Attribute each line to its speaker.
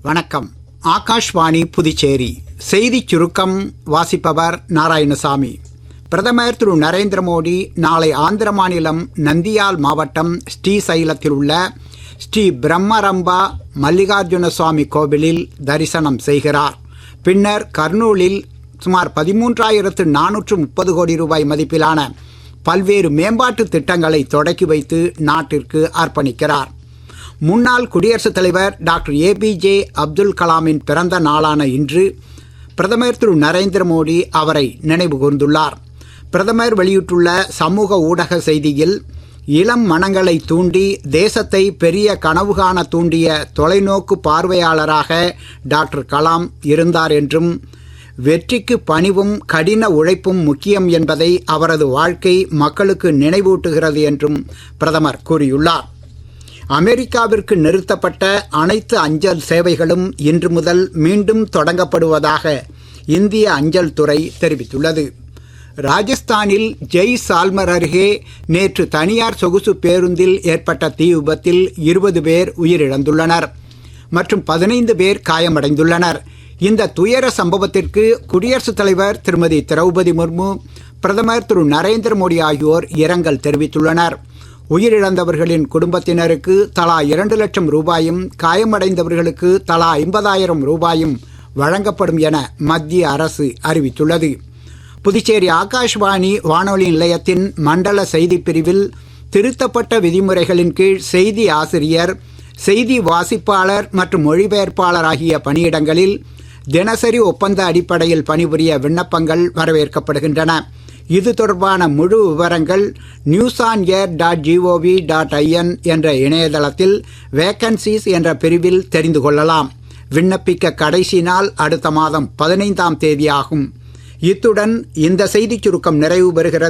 Speaker 1: வணக்கம். ஆகாஷ்வாணி புதுச்சேரி செய்திச் சுருக்கம் வாசிப்பவர் நாராயணசாமி. பிரதமர் திரு நரேந்திர மோடி நாளை ஆந்திர மாநிலம் நந்தியால் மாவட்டம் ஸ்ரீசைலத்தில் உள்ள ஸ்ரீ பிரம்மரம்பா மல்லிகார்ஜுன சுவாமி கோவிலில் தரிசனம் செய்கிறார். பின்னர் கர்னூலில் சுமார் 13,430 கோடி ரூபாய் மதிப்பிலான பல்வேறு மேம்பாட்டு திட்டங்களை தொடக்கி வைத்து நாட்டிற்கு அர்ப்பணிக்கிறார். முன்னாள் குடியரசுத் தலைவர் டாக்டர் ஏபிஜே அப்துல் கலாமின் பிறந்த நாளான இன்று பிரதமர் திரு நரேந்திர மோடி அவரை நினைவு கூர்ந்துள்ளார். பிரதமர் வெளியிட்டுள்ள சமூக ஊடக செய்தியில், இளம் மனங்களை தூண்டி தேசத்தை பெரிய கனவு காண தூண்டிய தொலைநோக்கு பார்வையாளராக டாக்டர் கலாம் இருந்தார் என்றும், வெற்றிக்கு பணிவும் கடின உழைப்பும் முக்கியம் என்பதை அவரது வாழ்க்கை மக்களுக்கு நினைவூட்டுகிறது என்றும் பிரதமர் கூறியுள்ளார். அமெரிக்காவிற்கு நிறுத்தப்பட்ட அனைத்து அஞ்சல் சேவைகளும் இன்று முதல் மீண்டும் தொடங்கப்படுவதாக இந்திய அஞ்சல் துறை தெரிவித்துள்ளது. ராஜஸ்தானில் ஜெய்சால்மர் அருகே நேற்று தனியார் சொகுசு பேருந்தில் ஏற்பட்ட தீ விபத்தில் 20 பேர் உயிரிழந்துள்ளனர் மற்றும் 15 பேர் காயமடைந்துள்ளனர். இந்த துயர சம்பவத்திற்கு குடியரசுத் தலைவர் திருமதி திரௌபதி முர்மு, பிரதமர் திரு நரேந்திர மோடி ஆகியோர் இரங்கல் தெரிவித்துள்ளனர். உயிரிழந்தவர்களின் குடும்பத்தினருக்கு தலா 2 லட்சம் ரூபாயும், காயமடைந்தவர்களுக்கு தலா 50,000 ரூபாயும் வழங்கப்படும் என மத்திய அரசு அறிவித்துள்ளது. புதுச்சேரி ஆகாஷ்வாணி வானொலி நிலையத்தின் மண்டல செய்திப் பிரிவில் திருத்தப்பட்ட விதிமுறைகளின் கீழ் செய்தி ஆசிரியர், செய்தி வாசிப்பாளர் மற்றும் மொழிபெயர்ப்பாளர் ஆகிய பணியிடங்களில் தினசரி ஒப்பந்த அடிப்படையில் பணிபுரிய விண்ணப்பங்கள் வரவேற்கப்படுகின்றன. இது தொடர்பான முழு விவரங்கள் newsonair.gov.in என்ற இணையதளத்தில் வேக்கன்சிஸ் என்ற பிரிவில் தெரிந்து கொள்ளலாம். விண்ணப்பிக்க கடைசி நாள் அடுத்த மாதம் 15ஆம் தேதி ஆகும். இத்துடன் இந்த செய்திச் சுருக்கம் நிறைவு பெறுகிறது.